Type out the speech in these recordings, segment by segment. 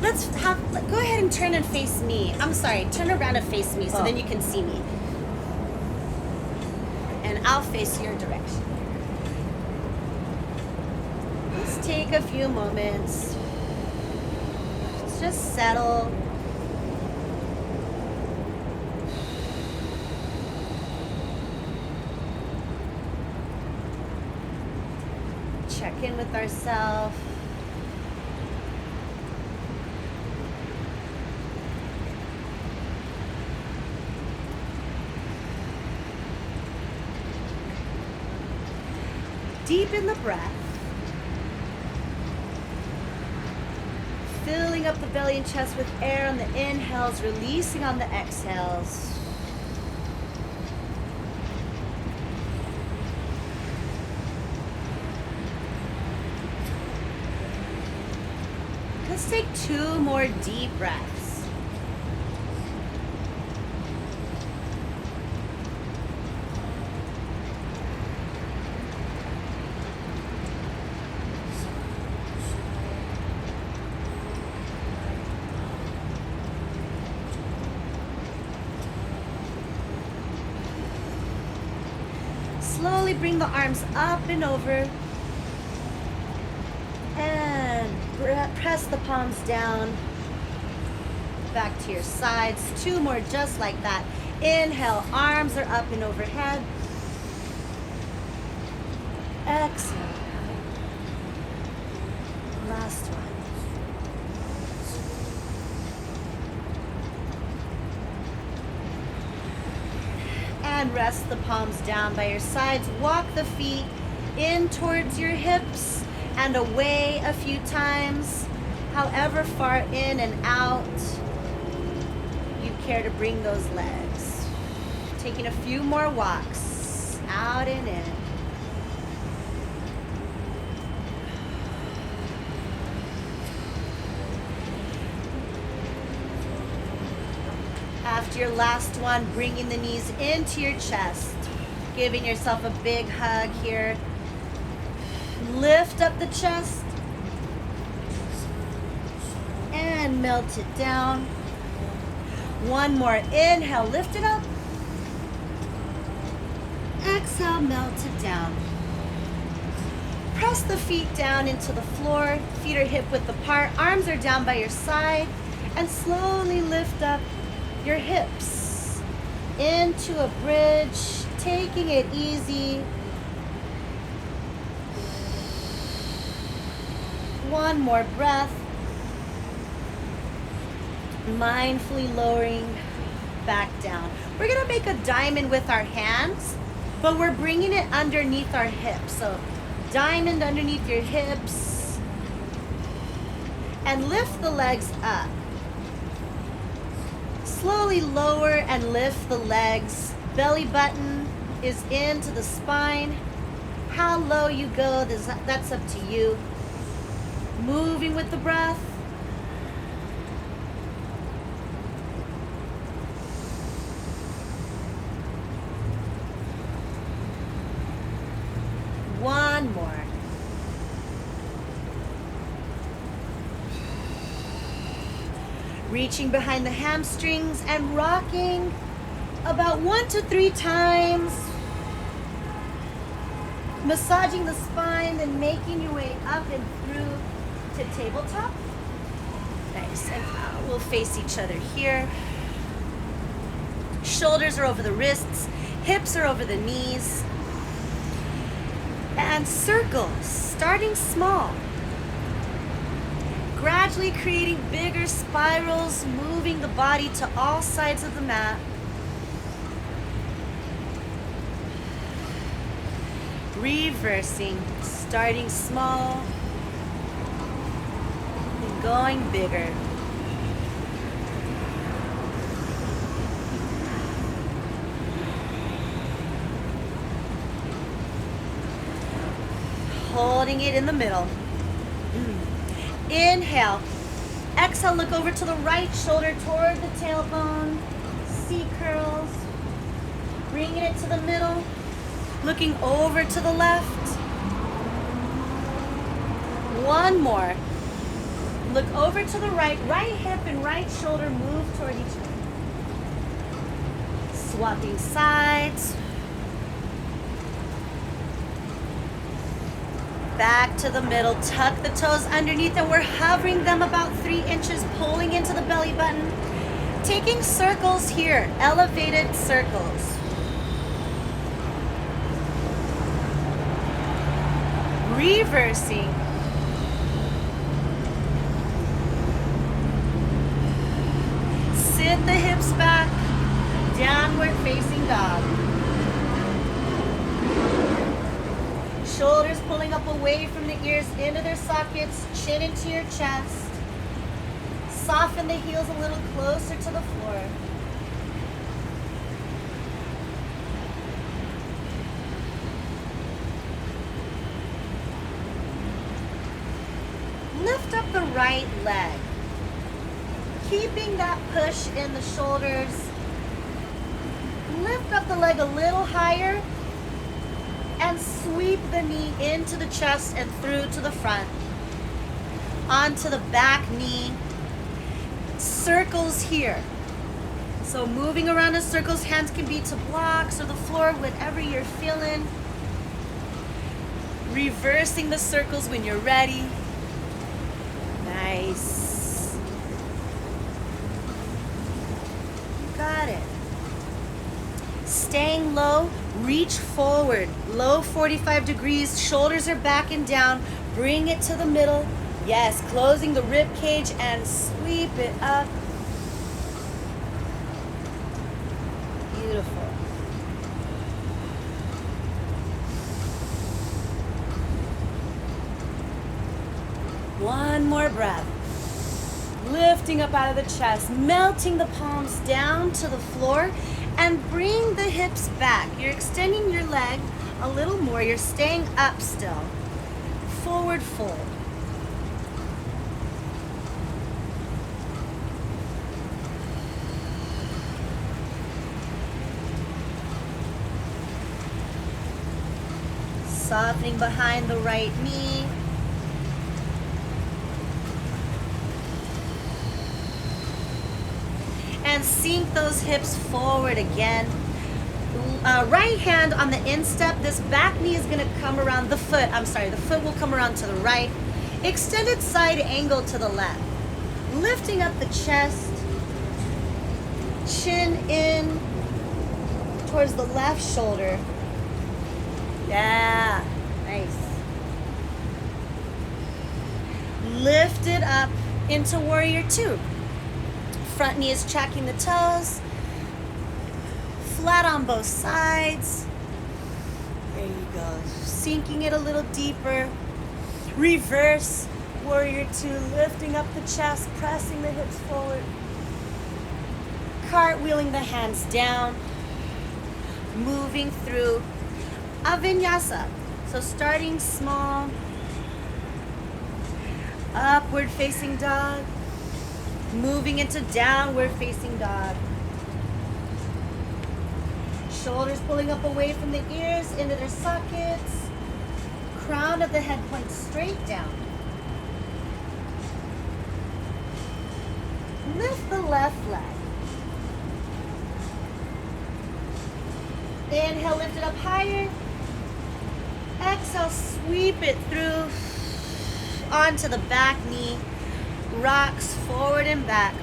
Go ahead and turn and face me. I'm sorry, turn around and face me so then you can see me. And I'll face your direction. Let's take a few moments. Let's just settle. Check in with ourselves. Deepen the breath. Filling up the belly and chest with air on the inhales, releasing on the exhales. Let's take 2 more deep breaths. Slowly bring the arms up and over. And press the palms down. Back to your sides. 2 more just like that. Inhale, arms are up and overhead. Exhale. Last one. And rest the palms down by your sides. Walk the feet in towards your hips and away a few times, however far in and out you care to bring those legs. Taking a few more walks, out and in. After your last one, bringing the knees into your chest, giving yourself a big hug here. Lift up the chest and melt it down. One more. Inhale, lift it up. Exhale, melt it down. Press the feet down into the floor. Feet are hip width apart. Arms are down by your side. And slowly lift up your hips into a bridge, taking it easy. One more breath. Mindfully lowering back down. We're going to make a diamond with our hands, but we're bringing it underneath our hips. So diamond underneath your hips. And lift the legs up. Slowly lower and lift the legs. Belly button is into the spine. How low you go, that's up to you. Moving with the breath. One more. Reaching behind the hamstrings and rocking about 1 to 3 times. Massaging the spine and making your way up and through to tabletop. Nice. And we'll face each other here. Shoulders are over the wrists. Hips are over the knees. And circles, starting small. Gradually creating bigger spirals, moving the body to all sides of the mat. Reversing, starting small and going bigger. Holding it in the middle. Inhale. Exhale, look over to the right shoulder toward the tailbone. C curls. Bringing it to the middle. Looking over to the left. One more. Look over to the right. Right hip and right shoulder move toward each other. Swapping sides. Back to the middle. Tuck the toes underneath, and we're hovering them about 3 inches, pulling into the belly button. Taking circles here, elevated circles. Reversing. Sit the hips back, downward facing dog. Shoulders pulling up away from the ears into their sockets, chin into your chest. Soften the heels a little closer to the floor. Lift up the right leg. Keeping that push in the shoulders. Lift up the leg a little higher and sweep the knee into the chest and through to the front. Onto the back knee. Circles here. So moving around in circles, hands can be to blocks or the floor, whatever you're feeling. Reversing the circles when you're ready. Nice. Got it. Staying low, reach forward. Low 45 degrees, shoulders are back and down. Bring it to the middle. Yes, closing the rib cage and sweep it up. Beautiful. One more breath. Lifting up out of the chest, melting the palms down to the floor, and bring the hips back. You're extending your leg a little more. You're staying up still. Forward fold. Softening behind the right knee. And sink those hips forward again. Right hand on the instep. This back knee is going to come around the foot. The foot will come around to the right. Extended side angle to the left. Lifting up the chest. Chin in towards the left shoulder. Yeah, nice. Lift it up into warrior two. Front knee is tracking the toes. Flat on both sides. There you go. Sinking it a little deeper. Reverse warrior two, lifting up the chest, pressing the hips forward. Cartwheeling the hands down. Moving through a vinyasa. So starting small, upward facing dog, moving into downward facing dog. Shoulders pulling up away from the ears into their sockets. Crown of the head points straight down. Lift the left leg. Inhale, lift it up higher. Exhale, sweep it through onto the back knee. Rocks forward and back.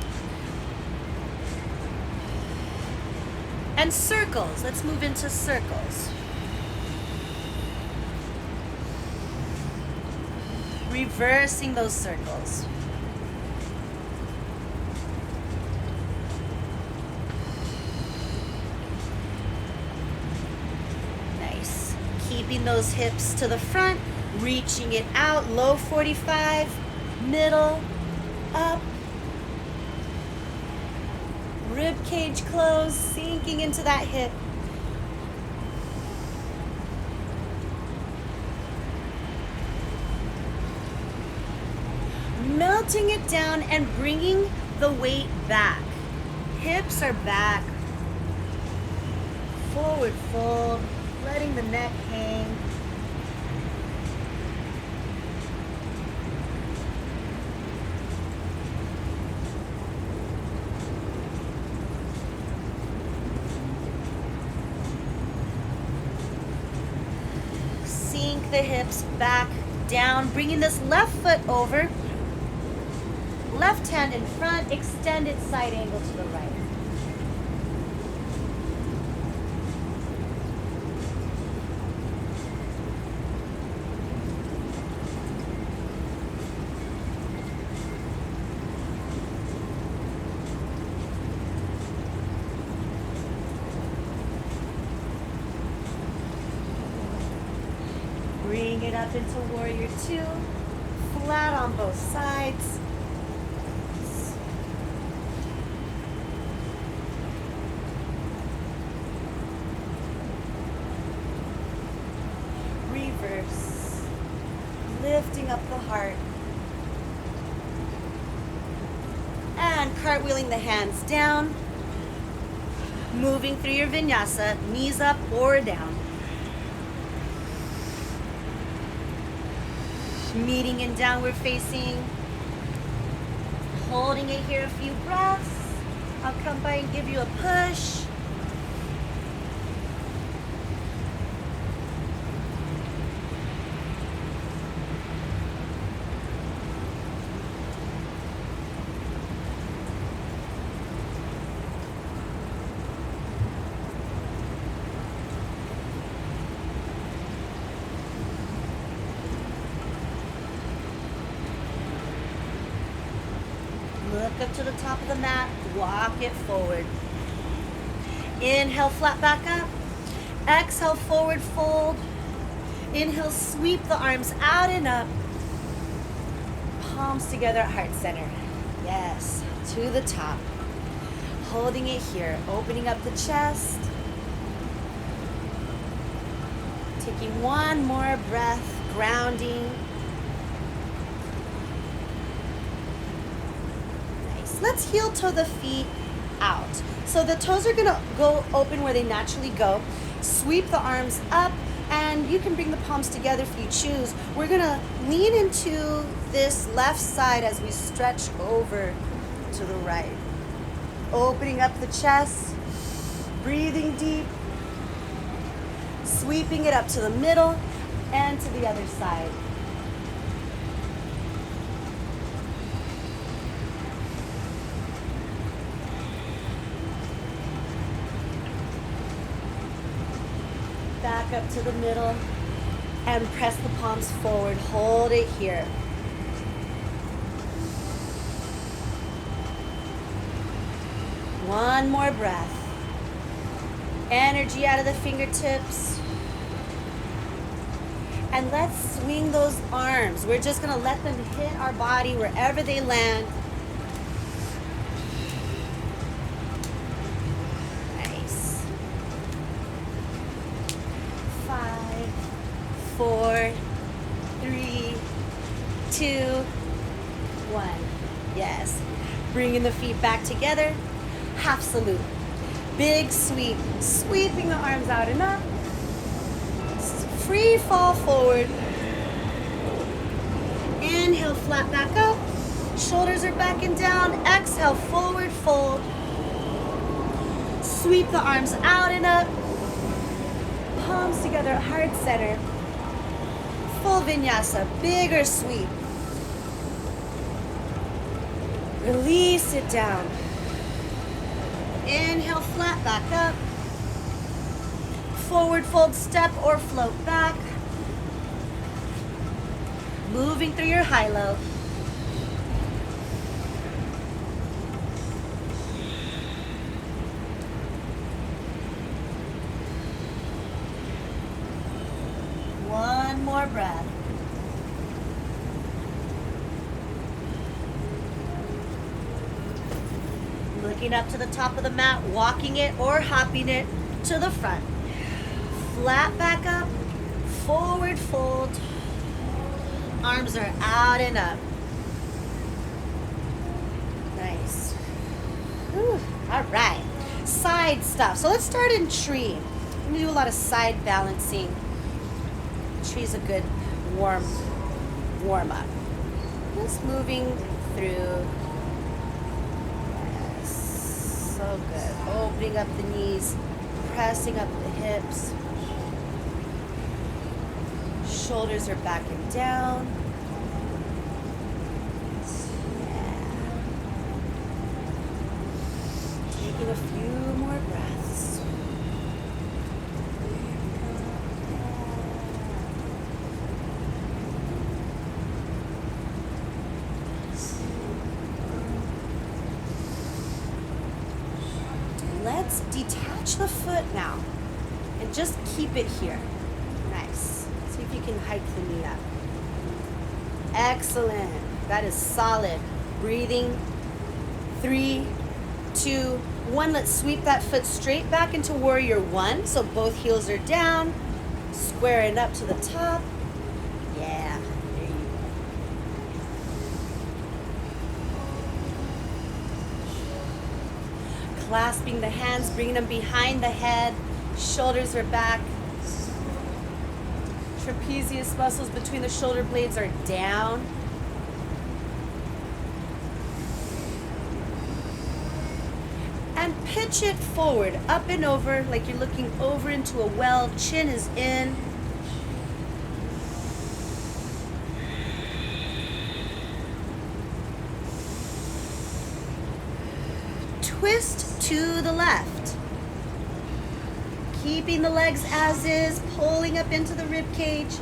And circles. Let's move into circles. Reversing those circles. Nice. Keeping those hips to the front, reaching it out, low 45, middle, up. Rib cage closed, sinking into that hip. Melting it down and bringing the weight back. Hips are back. Forward fold, letting the neck hang. the hips back down, bringing this left foot over, left hand in front, extended side angle to the right. Bring it up into warrior two, flat on both sides. Reverse, lifting up the heart. And cartwheeling the hands down, moving through your vinyasa, knees up or down. Meeting in downward facing, holding it here a few breaths. I'll come by and give you a push. Look up to the top of the mat, walk it forward. Inhale, flat back up. Exhale, forward fold. Inhale, sweep the arms out and up. Palms together at heart center. Yes, to the top. Holding it here, opening up the chest. Taking one more breath, grounding. Let's heel toe the feet out. So the toes are gonna go open where they naturally go. Sweep the arms up, and you can bring the palms together if you choose. We're gonna lean into this left side as we stretch over to the right. Opening up the chest, breathing deep, sweeping it up to the middle and to the other side. Back up to the middle and press the palms forward. Hold it here. One more breath. Energy out of the fingertips. And let's swing those arms. We're just gonna let them hit our body wherever they land. Nice. 5, 4, 3, 2, 1. Yes. Bringing the feet back together. Half salute. Big sweep. Sweeping the arms out and up. Free fall forward. Inhale, flat back up. Shoulders are back and down. Exhale, forward fold. Sweep the arms out and up. Palms together, heart center. Full vinyasa, bigger sweep. Release it down. Inhale, flat back up. Forward fold, step or float back. Moving through your high-low. One more breath. Looking up to the top of the mat, walking it or hopping it to the front. Flat back up, forward fold. Arms are out and up. Nice. Whew. All right, side stuff. So let's start in tree. I'm gonna do a lot of side balancing. Tree's a good warm up. Just moving through. Yes, so good. Opening up the knees, pressing up the hips. Shoulders are back and down. Taking a few more breaths. Let's detach the foot now and just keep it here. Nice. See if you can hike the knee up. Excellent. That is solid. Breathing. 3, 2, 1. Let's sweep that foot straight back into warrior one. So both heels are down. Squaring up to the top. Yeah. There you go. Clasping the hands, bringing them behind the head. Shoulders are back. Trapezius muscles between the shoulder blades are down. And pitch it forward, up and over, like you're looking over into a well. Chin is in. Twist to the left. Keeping the legs as is, pulling up into the rib cage.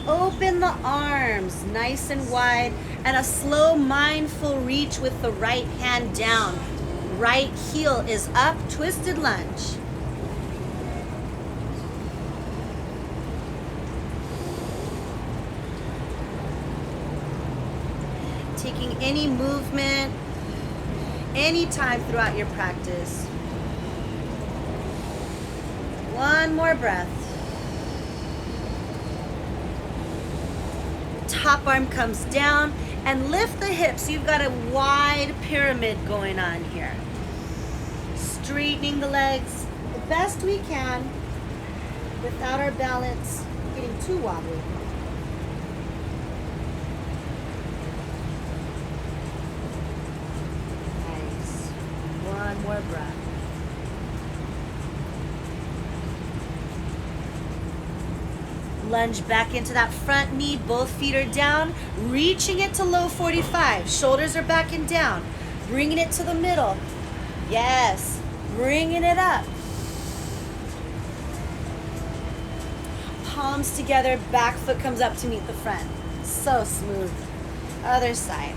Open the arms nice and wide, and a slow mindful reach with the right hand down. Right heel is up, twisted lunge. Taking any movement, anytime throughout your practice. One more breath. Top arm comes down and lift the hips. You've got a wide pyramid going on here. Straightening the legs the best we can without our balance getting too wobbly. Nice. One more breath. Lunge back into that front knee, both feet are down, reaching it to low 45. Shoulders are back and down, bringing it to the middle. Yes, bringing it up. Palms together, back foot comes up to meet the front. So smooth. Other side.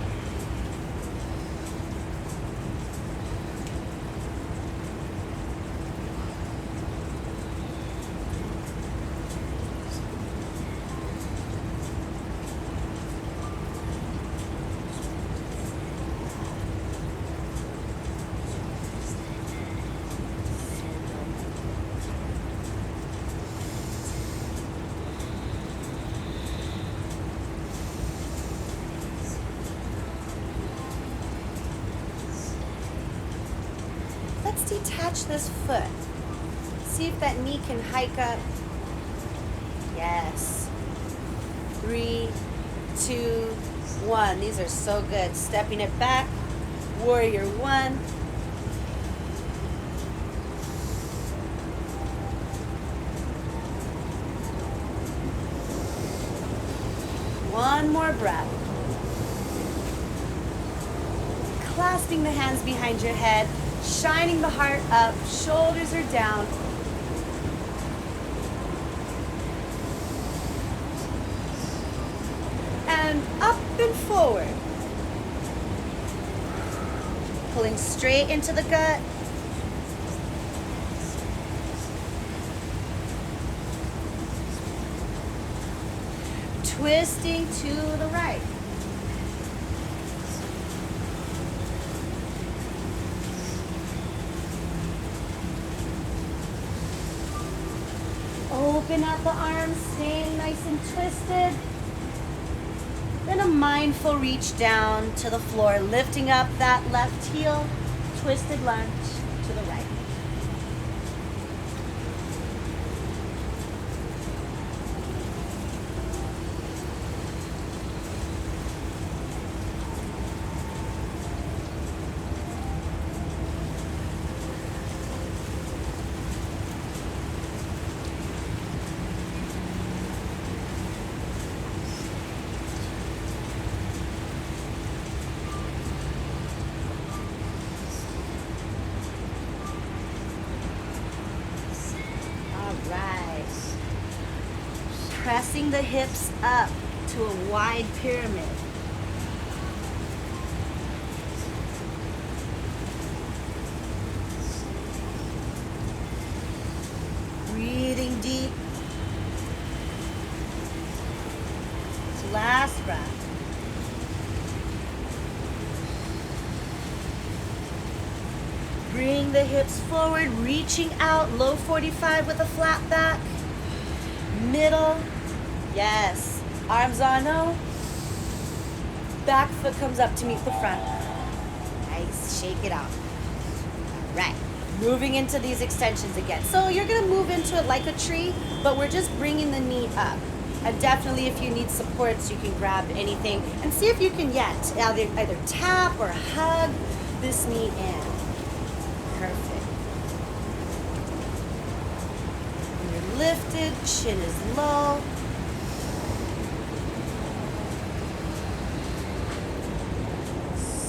Let's detach this foot. See if that knee can hike up. Yes. 3, 2, 1. These are so good. Stepping it back. Warrior one. One more breath. Clasping the hands behind your head. Shining the heart up, shoulders are down. And up and forward. Pulling straight into the gut. Twisting to the right. Open out the arms, staying nice and twisted. Then a mindful reach down to the floor, lifting up that left heel, twisted lunge to the right. pressing the hips up to a wide pyramid. Breathing deep. Last breath. Bring the hips forward, reaching out, low 45 with a flat back. Middle, yes. Arms on O. Back foot comes up to meet the front. Nice, shake it out. All right, moving into these extensions again. So you're gonna move into it like a tree, but we're just bringing the knee up. And definitely if you need supports, you can grab anything and see if you can either tap or hug this knee in. Perfect. When you're lifted, chin is low.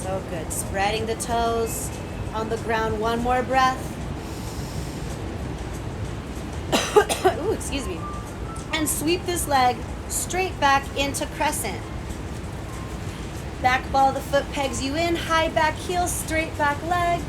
So good. Spreading the toes on the ground. One more breath. Ooh, excuse me. And sweep this leg straight back into crescent. Back ball of the foot pegs you in. High back heel, straight back leg.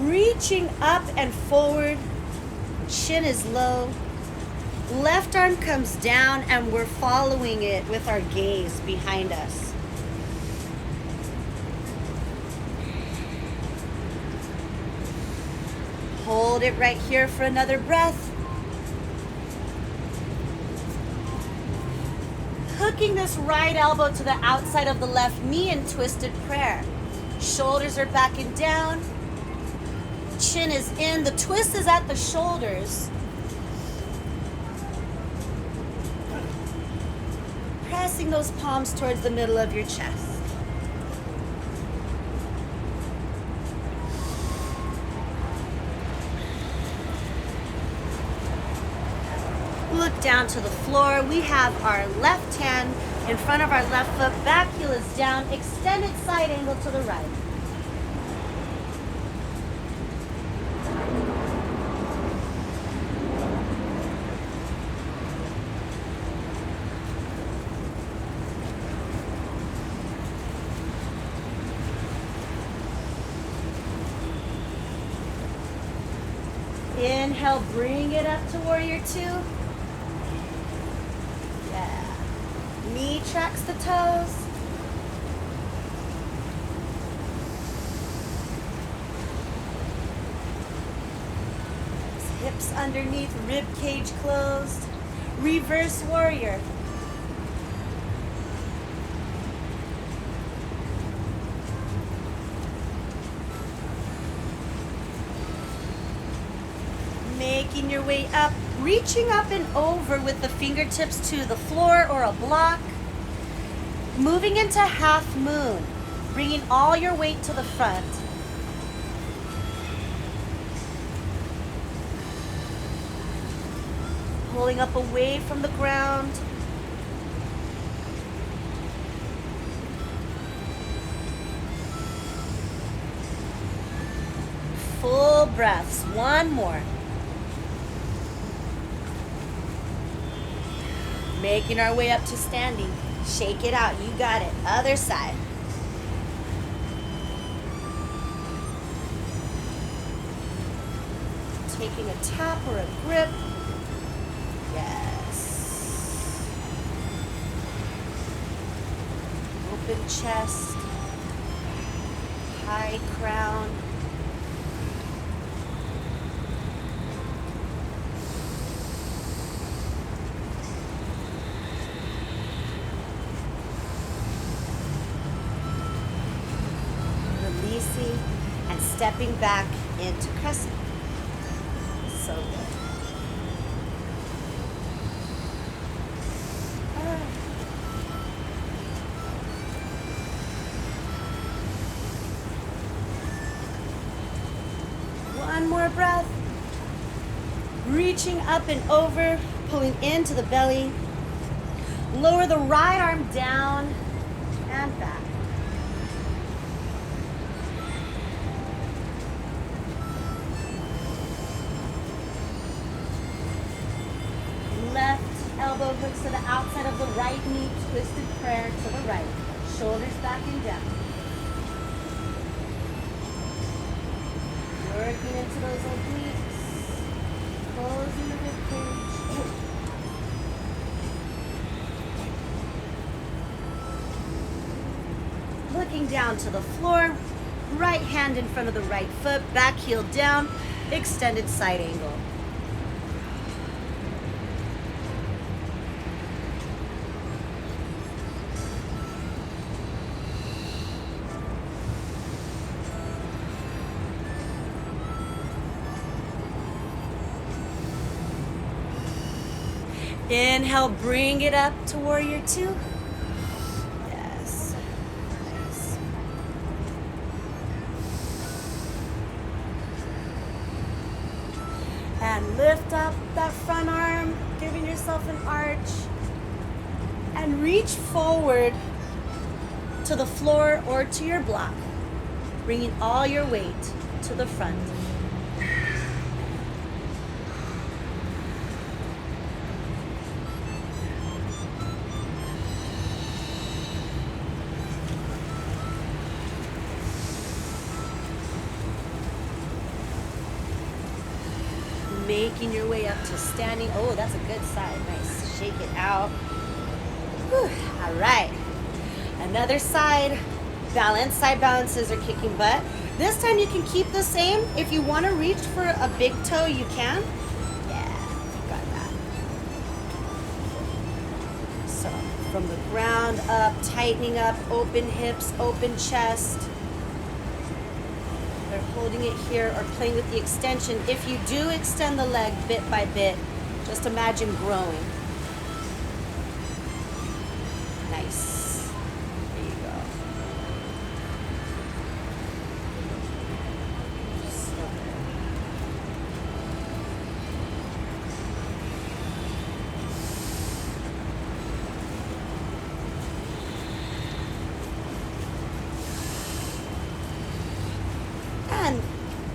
Reaching up and forward. Chin is low. Left arm comes down and we're following it with our gaze behind us. Hold it right here for another breath. Hooking this right elbow to the outside of the left knee in twisted prayer. Shoulders are back and down. Chin is in. The twist is at the shoulders. Pressing those palms towards the middle of your chest. Look down to the floor. We have our left hand in front of our left foot. Back heel is down. Extended side angle to the right. Inhale, bring it up to warrior two. Yeah. Knee tracks the toes. Hips underneath, rib cage closed. Reverse warrior. Making your way up, reaching up and over with the fingertips to the floor or a block. Moving into half moon, bringing all your weight to the front. Pulling up away from the ground. Full breaths, one more. Making our way up to standing. Shake it out, you got it. Other side. Taking a tap or a grip. Yes. Open chest. High crown. And stepping back into crescent. So good. One more breath. Reaching up and over, pulling into the belly. Lower the right arm down knee twisted prayer to the right. Shoulders back and down. Working into those obliques. Closing the rib cage. Looking down to the floor. Right hand in front of the right foot. Back heel down. Extended side angle. Inhale, bring it up to warrior two. Yes. Nice. And lift up that front arm, giving yourself an arch. And reach forward to the floor or to your block, bringing all your weight to the front. Making your way up to standing. Oh, that's a good side. Nice. Shake it out. Whew. All right. Another side. Balance. Side balances are kicking butt. This time you can keep the same. If you want to reach for a big toe, you can. Yeah, got that. So from the ground up, tightening up, open hips, open chest. Holding it here or playing with the extension. If you do extend the leg bit by bit, just imagine growing. Nice. There you go. So good. And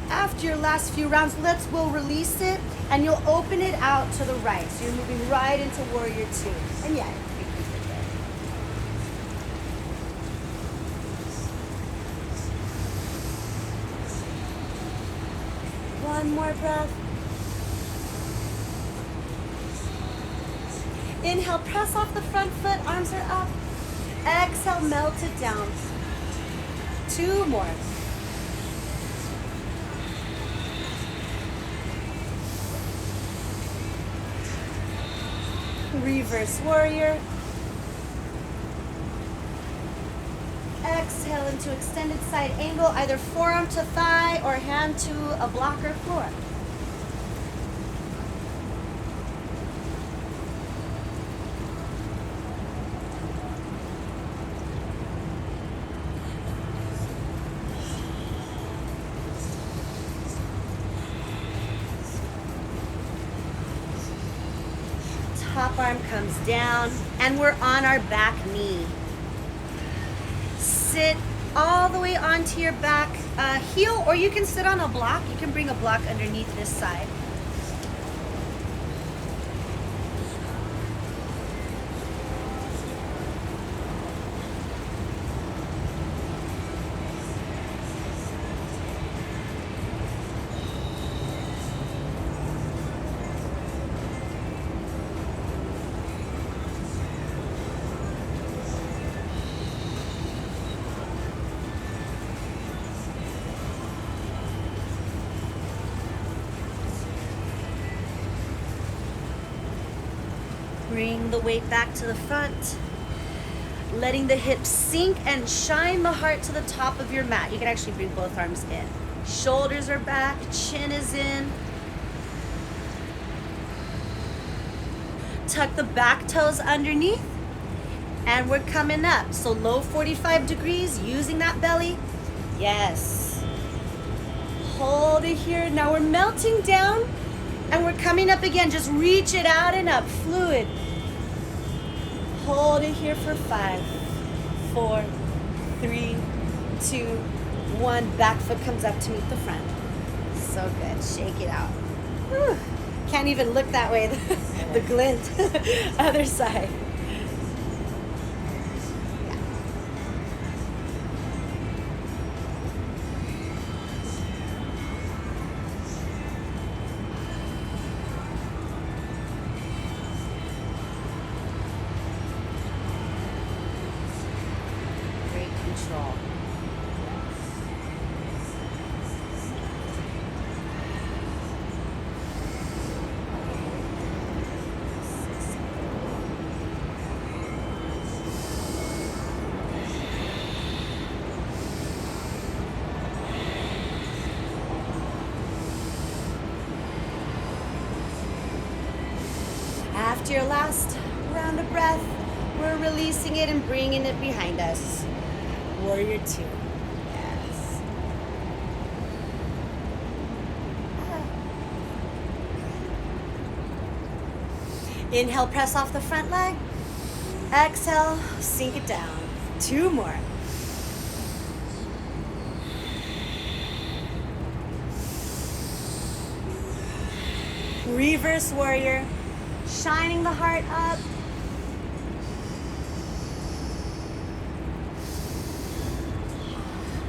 after your last few rounds, we'll release it and you'll open it out to the right. So you're moving right into warrior two. And yeah, you can keep it there. One more breath. Inhale, press off the front foot, arms are up. Exhale, melt it down. Two more. Reverse warrior. Exhale into extended side angle, either forearm to thigh or hand to a block or floor. Top arm comes down and we're on our back knee. Sit all the way onto your back heel, or you can sit on a block. You can bring a block underneath this side. Bring the weight back to the front, letting the hips sink and shine the heart to the top of your mat. You can actually bring both arms in. Shoulders are back, chin is in. Tuck the back toes underneath, and we're coming up. So low 45 degrees, using that belly. Yes. Hold it here. Now we're melting down, and we're coming up again. Just reach it out and up, fluid. Hold it here for 5, 4, 3, 2, 1. Back foot comes up to meet the front. So good. Shake it out. Whew. Can't even look that way. The glint. Other side. control. After your last round of breath, we're releasing it and bringing it behind us. Warrior two. Yes. Inhale, press off the front leg. Exhale, sink it down. Two more. Reverse warrior. Shining the heart up.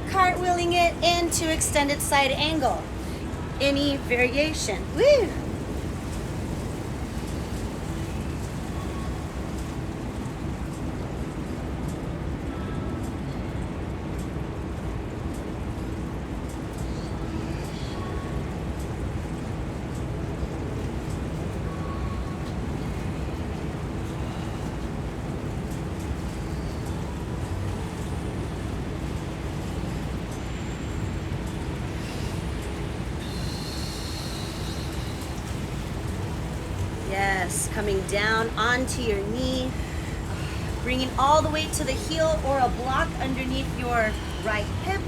Cartwheeling it into extended side angle. Any variation. Woo! Yes, coming down onto your knee, bringing all the way to the heel or a block underneath your right hip.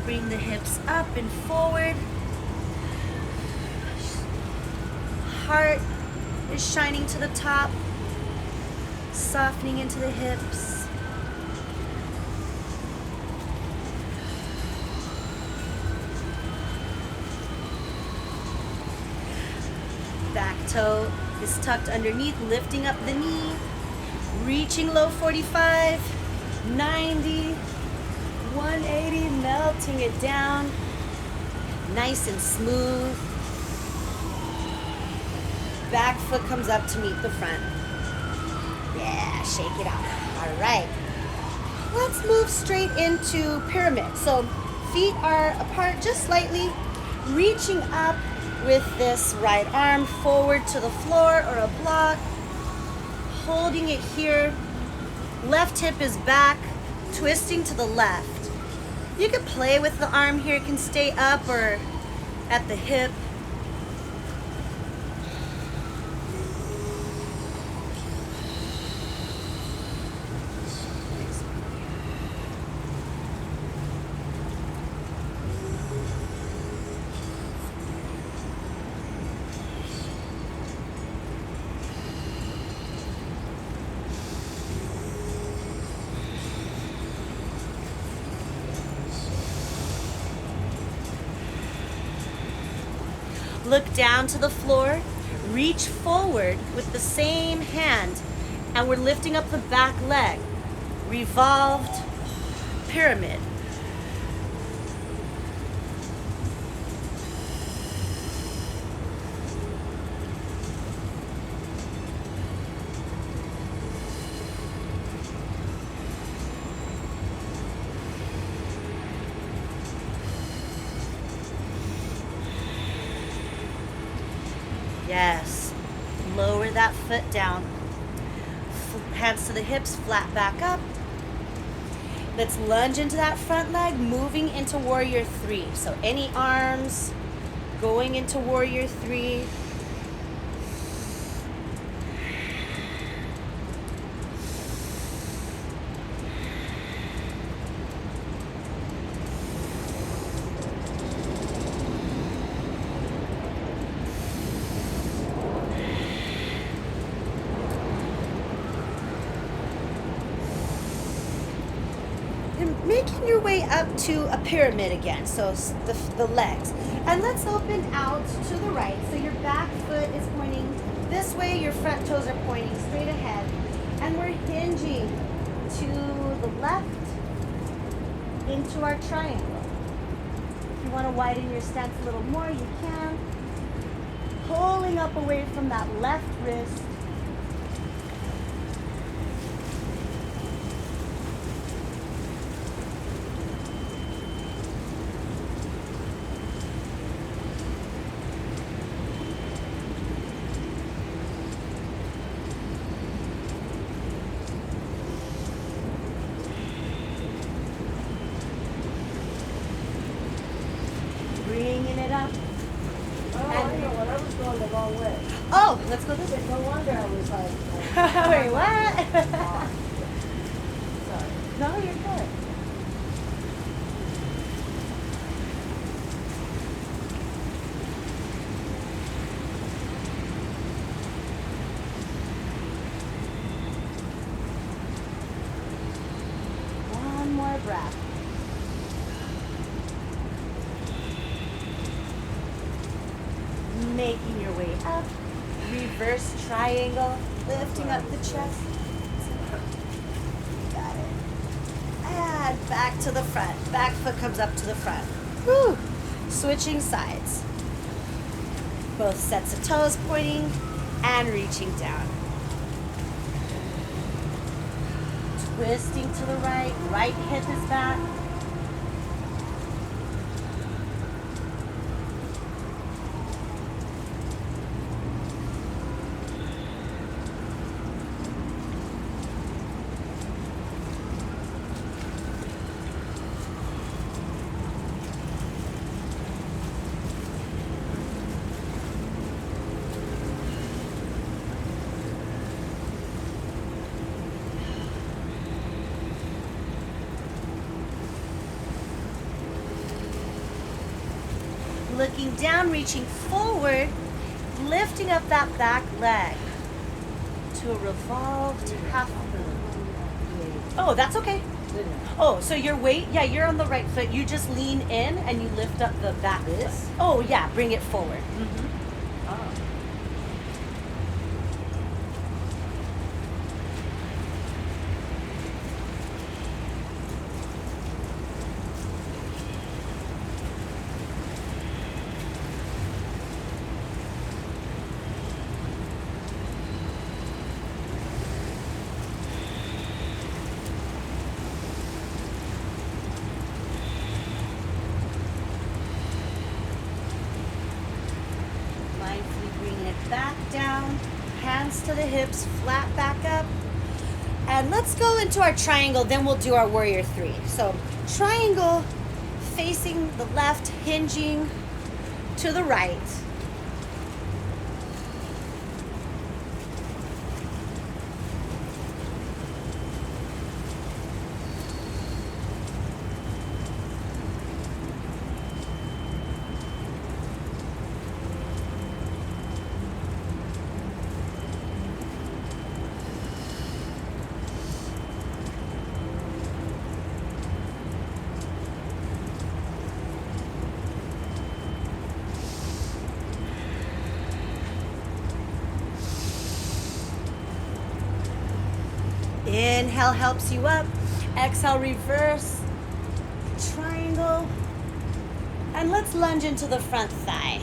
Bring the hips up and forward. Heart is shining to the top, softening into the hips. Back toe is tucked underneath, lifting up the knee, reaching low 45, 90, 180, melting it down, nice and smooth. Back foot comes up to meet the front. Yeah, shake it out. All right. Let's move straight into pyramid. So feet are apart just slightly, reaching up with this right arm forward to the floor or a block, holding it here. Left hip is back, twisting to the left. You can play with the arm here. It can stay up or at the hip. Look down to the floor, reach forward with the same hand, and we're lifting up the back leg. Revolved pyramid. Yes, lower that foot down. Hands to the hips, flat back up. Let's lunge into that front leg, moving into warrior three. So any arms going into warrior three. making your way up to a pyramid again, so the legs. And let's open out to the right. So your back foot is pointing this way, your front toes are pointing straight ahead. And we're hinging to the left into our triangle. If you want to widen your stance a little more, you can. Pulling up away from that left wrist. Bringing it up. Oh, I know what, I was going the wrong way. Oh, let's go this way. No wonder I was like, Wait, what? sorry. No, you're good. One more breath. Making your way up, reverse triangle, lifting up the chest. Got it. And back to the front. Back foot comes up to the front. Woo! Switching sides. Both sets of toes pointing and reaching down. Twisting to the right. Right hip is back. Looking down, reaching forward, lifting up that back leg to a revolved half moon. Oh, that's okay. Oh, so your weight, yeah, you're on the right foot. You just lean in and you lift up the back foot. Oh, yeah, bring it forward. Oh. Mindfully bringing it back down, hands to the hips, flat back up. And let's go into our triangle, then we'll do our warrior three. So triangle facing the left, hinging to the right. Inhale helps you up. Exhale, reverse. Triangle. And let's lunge into the front thigh.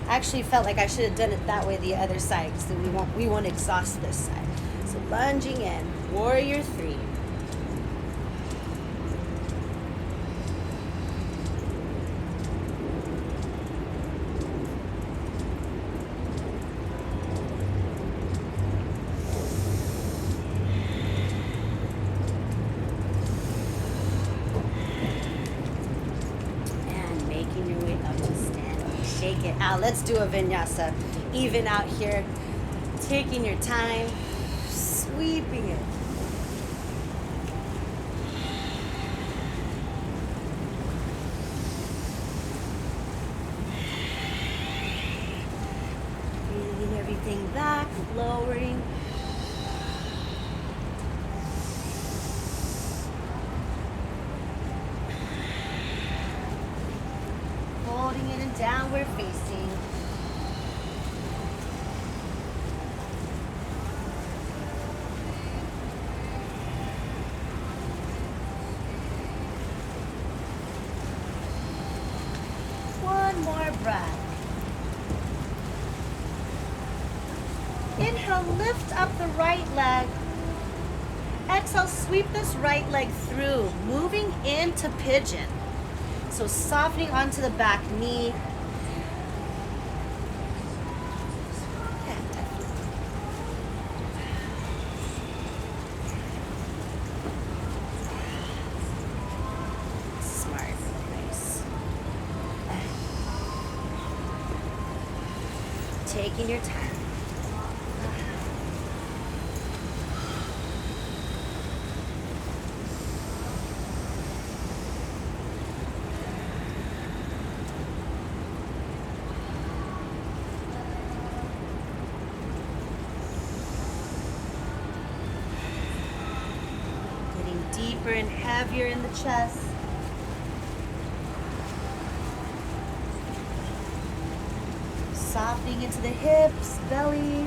I actually felt like I should have done it that way the other side because we won't exhaust this side. So lunging in. Warrior three. Shake it out. Let's do a vinyasa. Even out here. Taking your time. Sweeping it. Breathing everything back. Lowering. breath. Inhale, lift up the right leg. Exhale, sweep this right leg through, moving into pigeon. So softening onto the back knee. Smart, nice. Taking your time. Deeper and heavier in the chest. Softening into the hips, belly.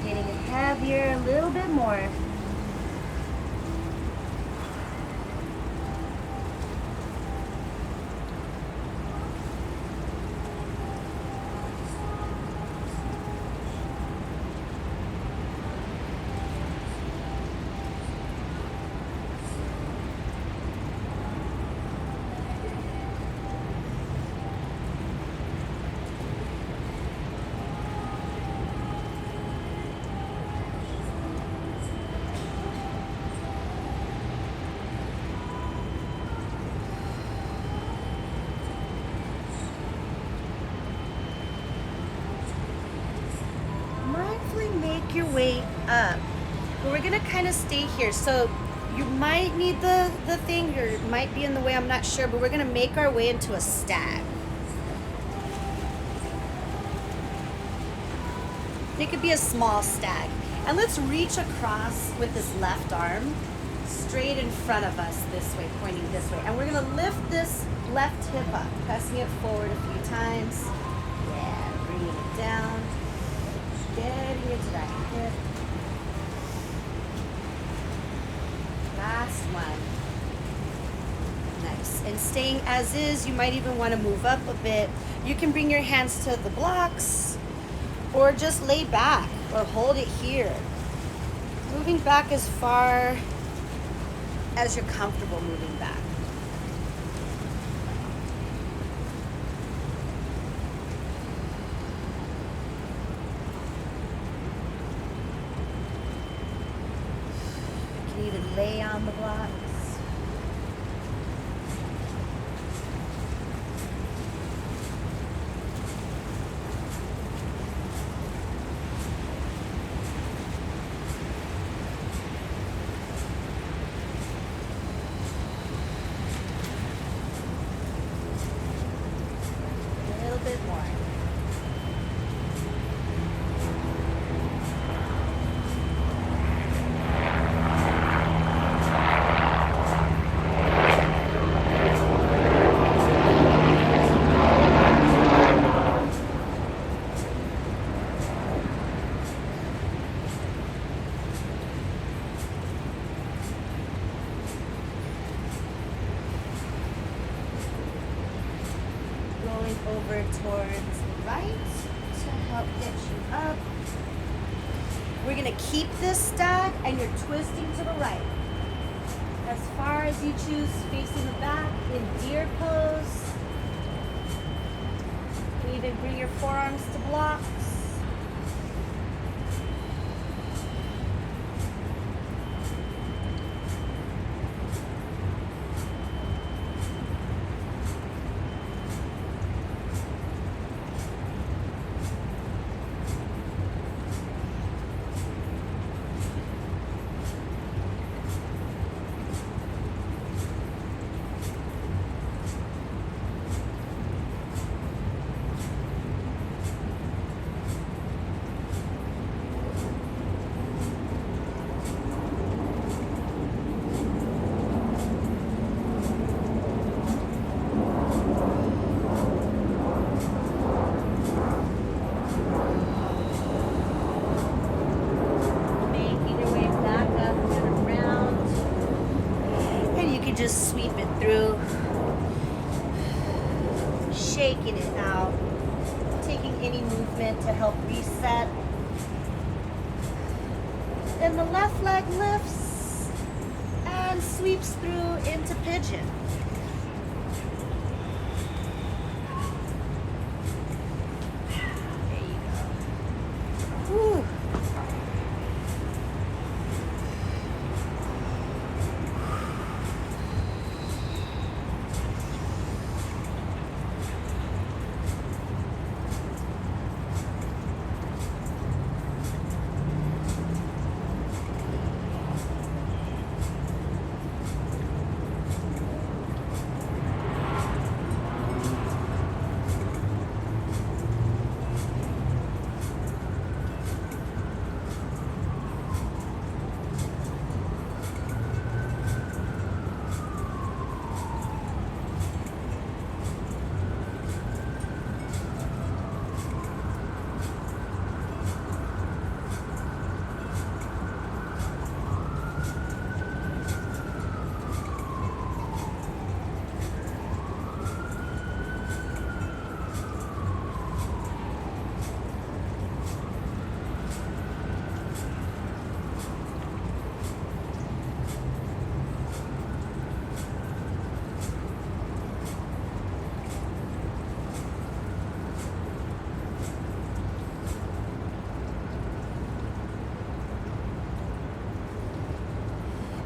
Getting it heavier, a little bit more. Make your way up. But we're gonna kind of stay here. So you might need the thing, or it might be in the way, I'm not sure, but we're gonna make our way into a stag. It could be a small stag. And let's reach across with this left arm straight in front of us this way, pointing this way. And we're gonna lift this left hip up, pressing it forward a few times. Yeah, bringing it down. Getting into that hip. Last one. Nice. And staying as is, you might even want to move up a bit. You can bring your hands to the blocks or just lay back or hold it here. Moving back as far as you're comfortable moving back. Even lay on the blocks. A little bit more. Over towards the right to help get you up. We're going to keep this stag and you're twisting to the right. As far as you choose, facing the back in deer pose. You can even bring your forearms to blocks. shaking it out, taking any movement to help reset. Then the left leg lifts and sweeps through into pigeon. There you go. Whew.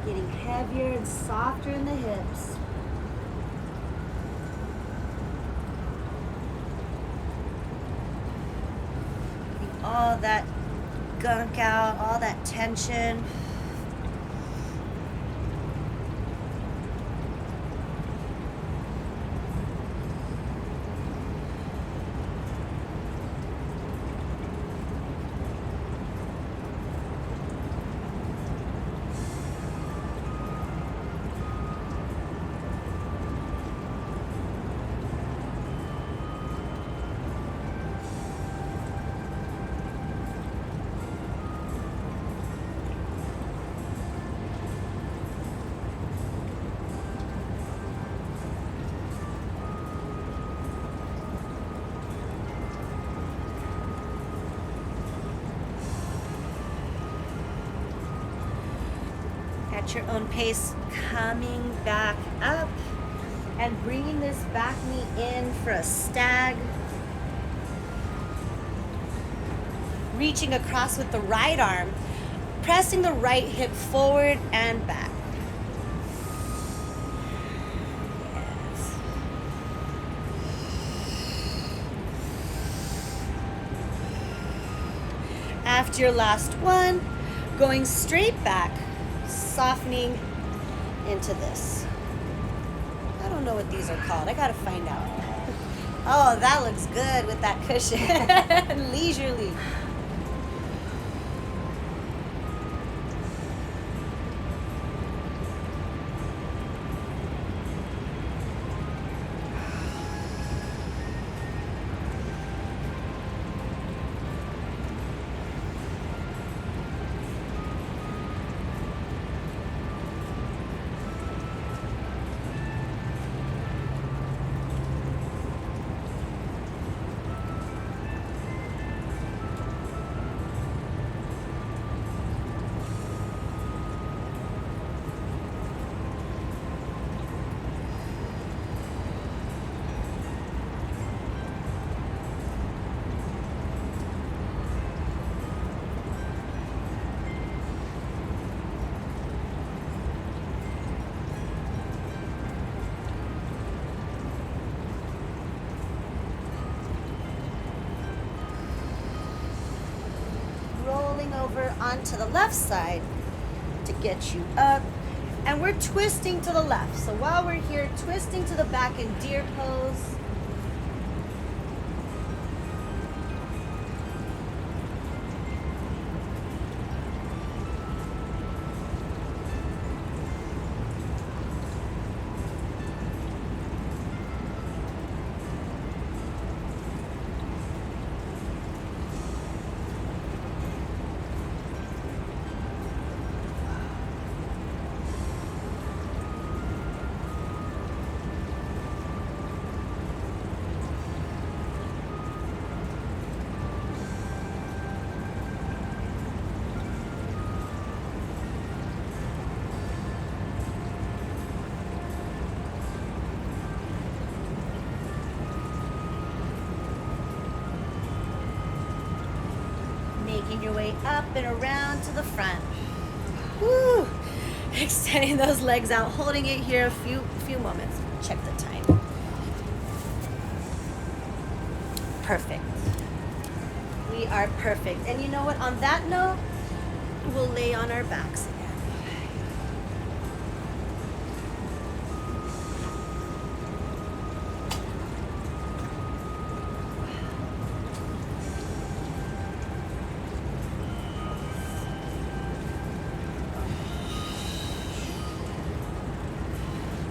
Getting heavier and softer in the hips. Getting all that gunk out, all that tension. At your own pace, coming back up and bringing this back knee in for a stag. Reaching across with the right arm, pressing the right hip forward and back. Yes. After your last one, going straight back, softening into this. I don't know what these are called. I gotta find out. Oh, that looks good with that cushion. Leisurely. Over onto the left side to get you up, and we're twisting to the left. So while we're here, twisting to the back in deer pose. Making your way up and around to the front. Woo! Extending those legs out, holding it here a few moments. Check the time. Perfect. We are perfect. And you know what? On that note, we'll lay on our backs again.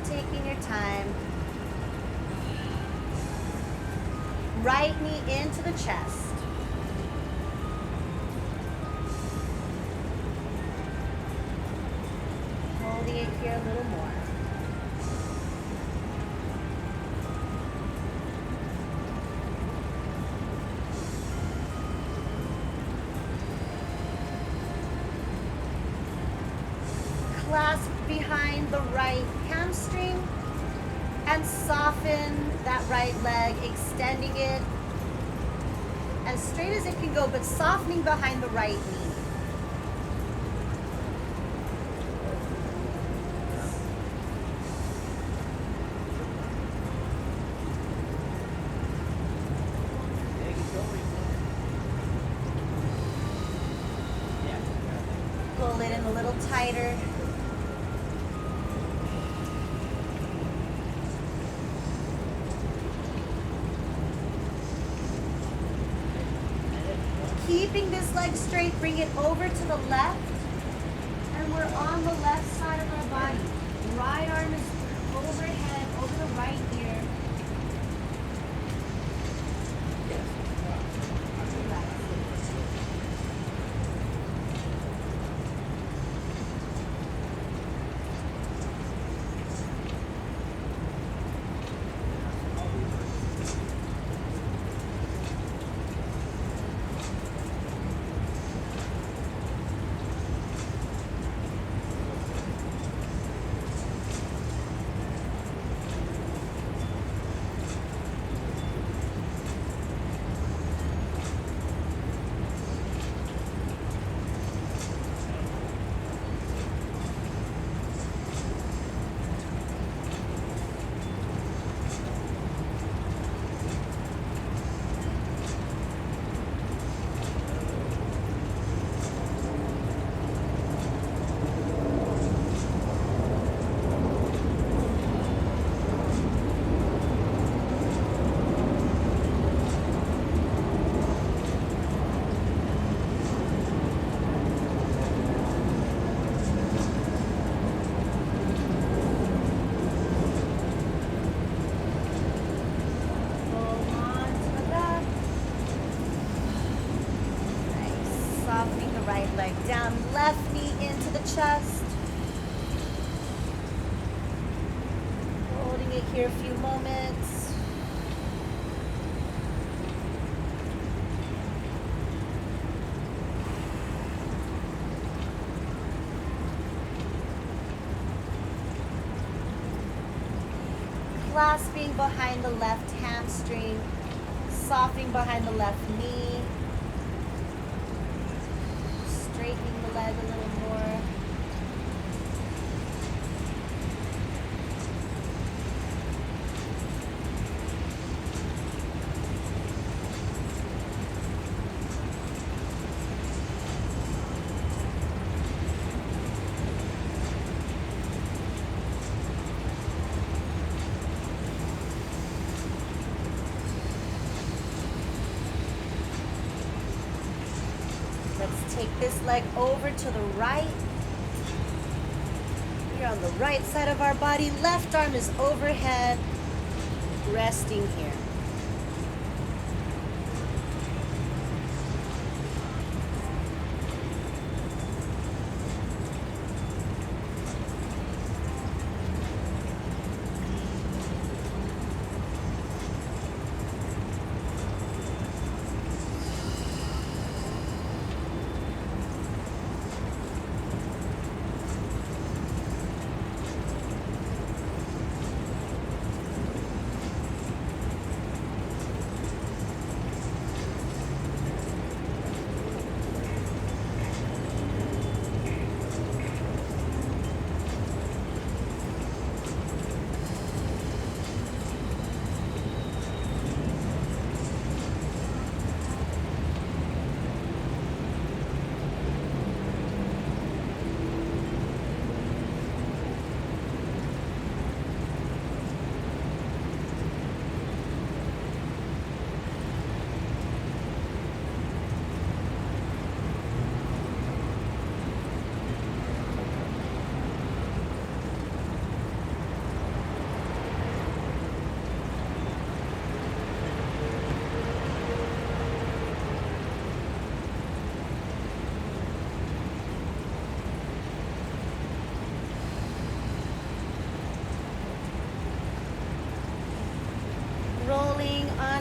Taking your time. Right knee into the chest. Holding it here a little more. Clasp behind the right hamstring and soften that right leg, extending it as straight as it can go, but softening behind the right knee. Pull it in a little tighter. Keeping this leg straight, bring it over to the left, and we're on the left side of our body. Right arm is overhead, over the right ear. Relax. Softening the right leg down, left knee into the chest. Holding it here a few moments. Clasping behind the left hamstring, softening behind the left knee. Straightening the leg a little more. Let's take this leg over to the right. We're on the right side of our body. Left arm is overhead, resting here.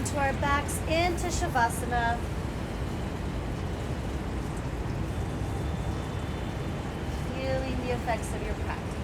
onto our backs into Shavasana. Feeling the effects of your practice.